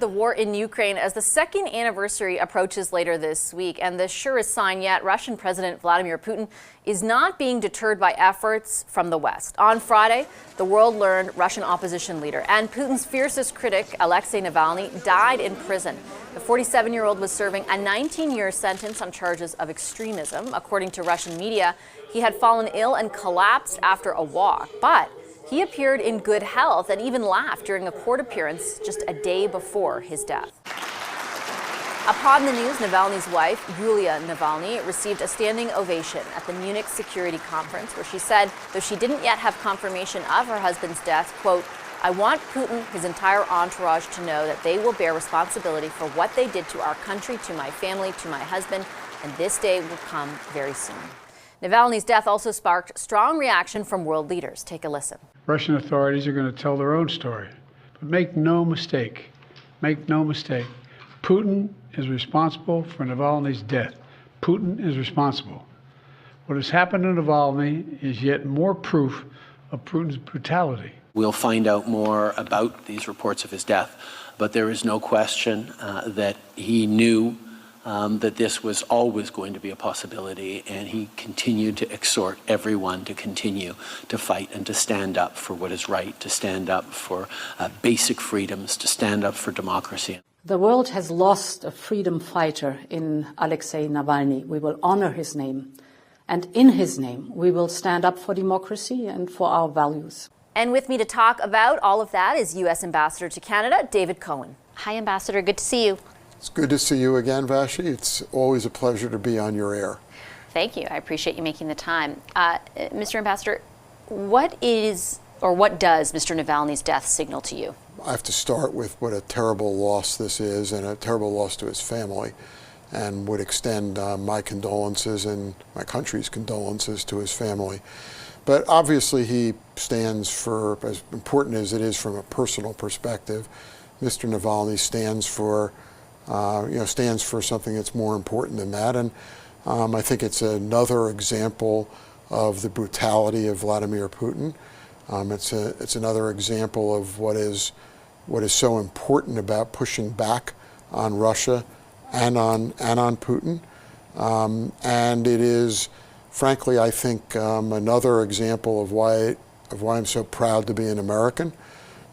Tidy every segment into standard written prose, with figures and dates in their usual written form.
the war in Ukraine as the second anniversary approaches later this week. And the surest sign yet, Russian President Vladimir Putin is not being deterred by efforts from the West. On Friday, the world learned Russian opposition leader and Putin's fiercest critic, Alexei Navalny, died in prison. The 47-year-old was serving a 19-year sentence on charges of extremism. According to Russian media, he had fallen ill and collapsed after a walk. But he appeared in good health and even laughed during a court appearance just a day before his death. Upon the news, Navalny's wife, Yulia Navalny, received a standing ovation at the Munich Security Conference, where she said, though she didn't yet have confirmation of her husband's death, quote, "I want Putin, his entire entourage, to know that they will bear responsibility for what they did to our country, to my family, to my husband, and this day will come very soon." Navalny's death also sparked strong reaction from world leaders. Take a listen. Russian authorities are going to tell their own story. But make no mistake, Putin is responsible for Navalny's death. Putin is responsible. What has happened to Navalny is yet more proof of Putin's brutality. We'll find out more about these reports of his death, but there is no question that he knew that this was always going to be a possibility, and he continued to exhort everyone to continue to fight and to stand up for what is right, to stand up for basic freedoms, to stand up for democracy. The world has lost a freedom fighter in Alexei Navalny. We will honor his name, and in his name, we will stand up for democracy and for our values. And with me to talk about all of that is U.S. Ambassador to Canada, David Cohen. Hi, Ambassador. Good to see you. It's good to see you again, Vashi. It's always a pleasure to be on your air. Thank you. I appreciate you making the time. Mr. Ambassador, what does Mr. Navalny's death signal to you? I have to start with what a terrible loss this is, and a terrible loss to his family, and would extend my condolences and my country's condolences to his family. But obviously he stands for, as important as it is from a personal perspective, Mr. Navalny stands for something that's more important than that. And I think it's another example of the brutality of Vladimir Putin. It's another example of what is so important about pushing back on Russia and on Putin. And it is, frankly, I think another example of why I'm so proud to be an American,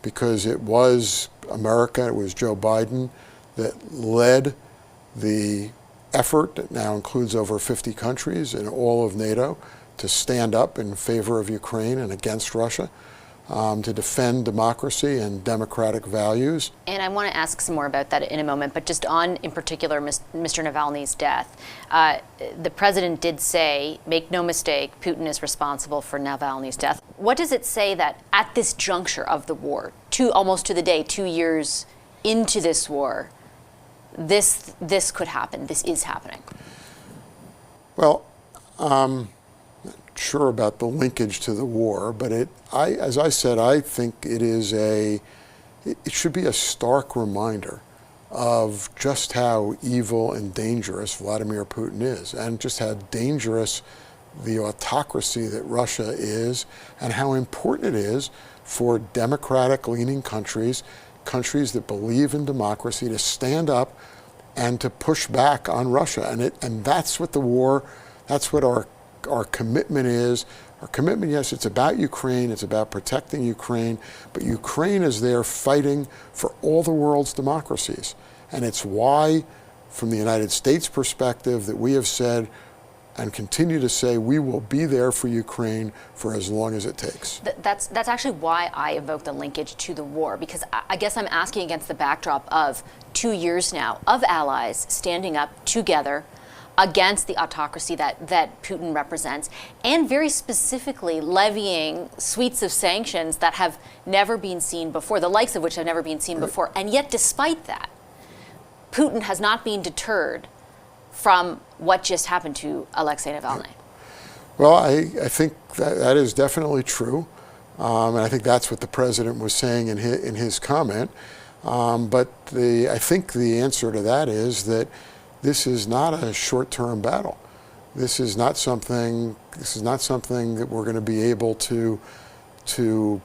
because it was America, it was Joe Biden that led the effort that now includes over 50 countries in all of NATO to stand up in favor of Ukraine and against Russia, to defend democracy and democratic values. And I want to ask some more about that in a moment, but just on, in particular, Mr. Navalny's death. The president did say, make no mistake, Putin is responsible for Navalny's death. What does it say that at this juncture of the war, almost to the day, 2 years into this war, this could happen, this is happening? Well, I'm not sure about the linkage to the war, but as I said, I think it should be a stark reminder of just how evil and dangerous Vladimir Putin is, and just how dangerous the autocracy that Russia is, and how important it is for democratic-leaning countries that believe in democracy, to stand up and to push back on Russia. And that's what the war, that's what our commitment is. Our commitment, yes, it's about Ukraine, it's about protecting Ukraine, but Ukraine is there fighting for all the world's democracies. And it's why, from the United States perspective, that we have said and continue to say we will be there for Ukraine for as long as it takes. That's actually why I evoke the linkage to the war, because I guess I'm asking against the backdrop of 2 years now of allies standing up together against the autocracy that Putin represents, and very specifically levying suites of sanctions that have never been seen before, the likes of which have never been seen before. And yet, despite that, Putin has not been deterred from what just happened to Alexei Navalny. Well, I think that is definitely true. And I think that's what the president was saying in his comment. But I think the answer to that is that this is not a short-term battle. This is not something that we're going to be able to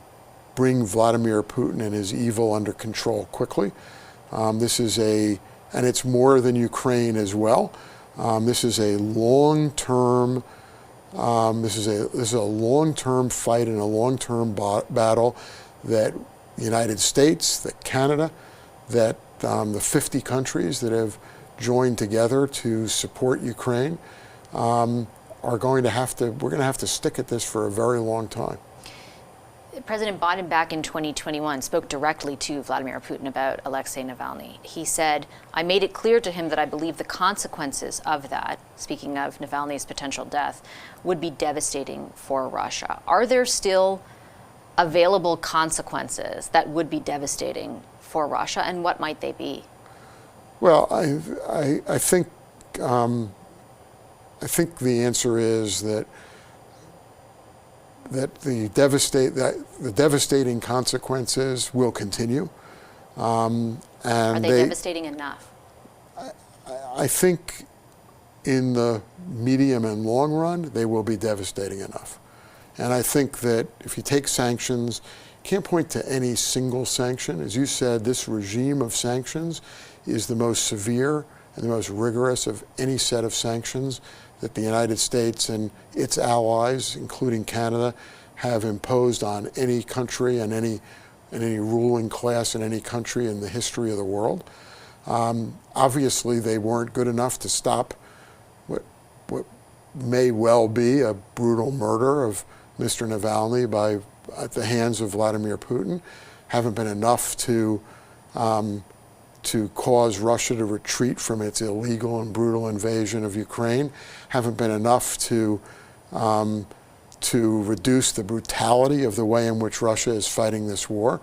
bring Vladimir Putin and his evil under control quickly. This is and it's more than Ukraine as well. This is a long-term. This is a long-term fight and a long-term battle that the United States, that Canada, that the 50 countries that have joined together to support Ukraine we're going to have to stick at this for a very long time. President Biden back in 2021 spoke directly to Vladimir Putin about Alexei Navalny. He said, "I made it clear to him that I believe the consequences of that," speaking of Navalny's potential death, "would be devastating for Russia." Are there still available consequences that would be devastating for Russia, and what might they be? Well, I think the answer is that the devastating consequences will continue. And are they devastating enough? I think in the medium and long run, they will be devastating enough. And I think that if you take sanctions, you can't point to any single sanction. As you said, this regime of sanctions is the most severe and the most rigorous of any set of sanctions that the United States and its allies, including Canada, have imposed on any country and any ruling class in any country in the history of the world. Obviously, they weren't good enough to stop what may well be a brutal murder of Mr. Navalny at the hands of Vladimir Putin. Haven't been enough to cause Russia to retreat from its illegal and brutal invasion of Ukraine. Haven't been enough to reduce the brutality of the way in which Russia is fighting this war.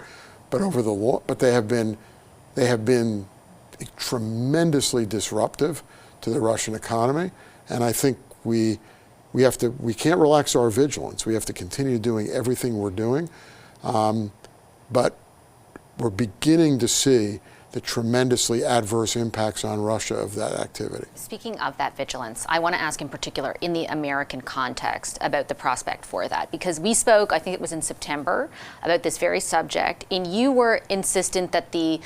But they have been tremendously disruptive to the Russian economy, and I think we can't relax our vigilance. We have to continue doing everything we're doing, but we're beginning to see the tremendously adverse impacts on Russia of that activity. Speaking of that vigilance, I want to ask in particular in the American context about the prospect for that, because we spoke, I think it was in September, about this very subject, and you were insistent that the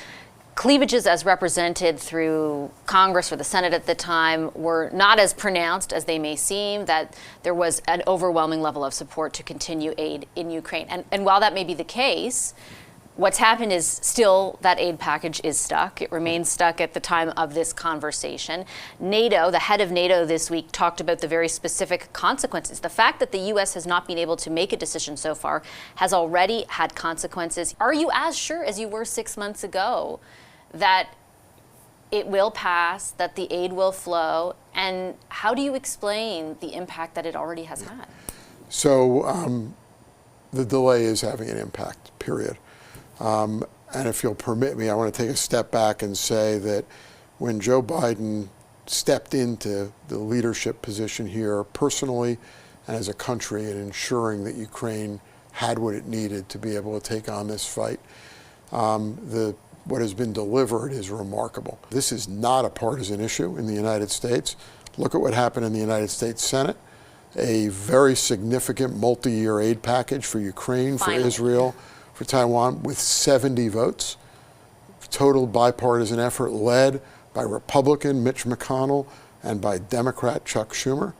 cleavages as represented through Congress or the Senate at the time were not as pronounced as they may seem, that there was an overwhelming level of support to continue aid in Ukraine. And while that may be the case, what's happened is still that aid package is stuck. It remains stuck at the time of this conversation. NATO, the head of NATO this week, talked about the very specific consequences. The fact that the U.S. has not been able to make a decision so far has already had consequences. Are you as sure as you were 6 months ago that it will pass, that the aid will flow? And how do you explain the impact that it already has had? So the delay is having an impact, period. And if you'll permit me, I want to take a step back and say that when Joe Biden stepped into the leadership position here personally and as a country in ensuring that Ukraine had what it needed to be able to take on this fight, what has been delivered is remarkable. This is not a partisan issue in the United States. Look at what happened in the United States Senate. A very significant multi-year aid package for Ukraine, for Israel, for Taiwan, with 70 votes. Total bipartisan effort led by Republican Mitch McConnell and by Democrat Chuck Schumer.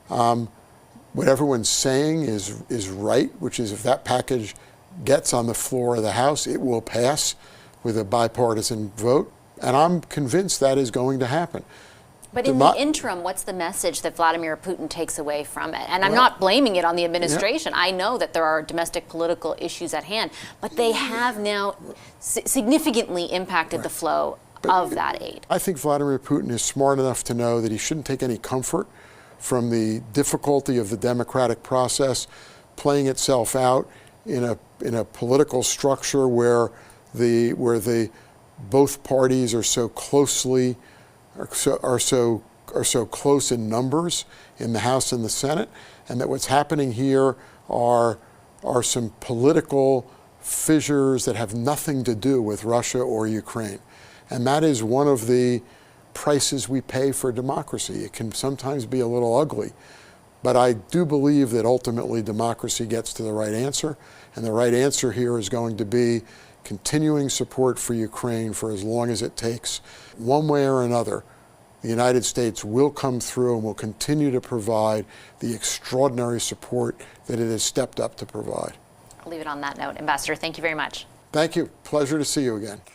What everyone's saying is right, which is if that package gets on the floor of the House, it will pass with a bipartisan vote. And I'm convinced that is going to happen. But in the interim, what's the message that Vladimir Putin takes away from it? And I'm not blaming it on the administration. Yeah. I know that there are domestic political issues at hand, but they have now significantly impacted the flow of that aid. I think Vladimir Putin is smart enough to know that he shouldn't take any comfort from the difficulty of the democratic process playing itself out in a political structure where both parties are so closely are so close in numbers in the House and the Senate, and that what's happening here are some political fissures that have nothing to do with Russia or Ukraine. And that is one of the prices we pay for democracy. It can sometimes be a little ugly, but I do believe that ultimately democracy gets to the right answer, and the right answer here is going to be continuing support for Ukraine for as long as it takes. One way or another, the United States will come through and will continue to provide the extraordinary support that it has stepped up to provide. I'll leave it on that note. Ambassador, thank you very much. Thank you. Pleasure to see you again.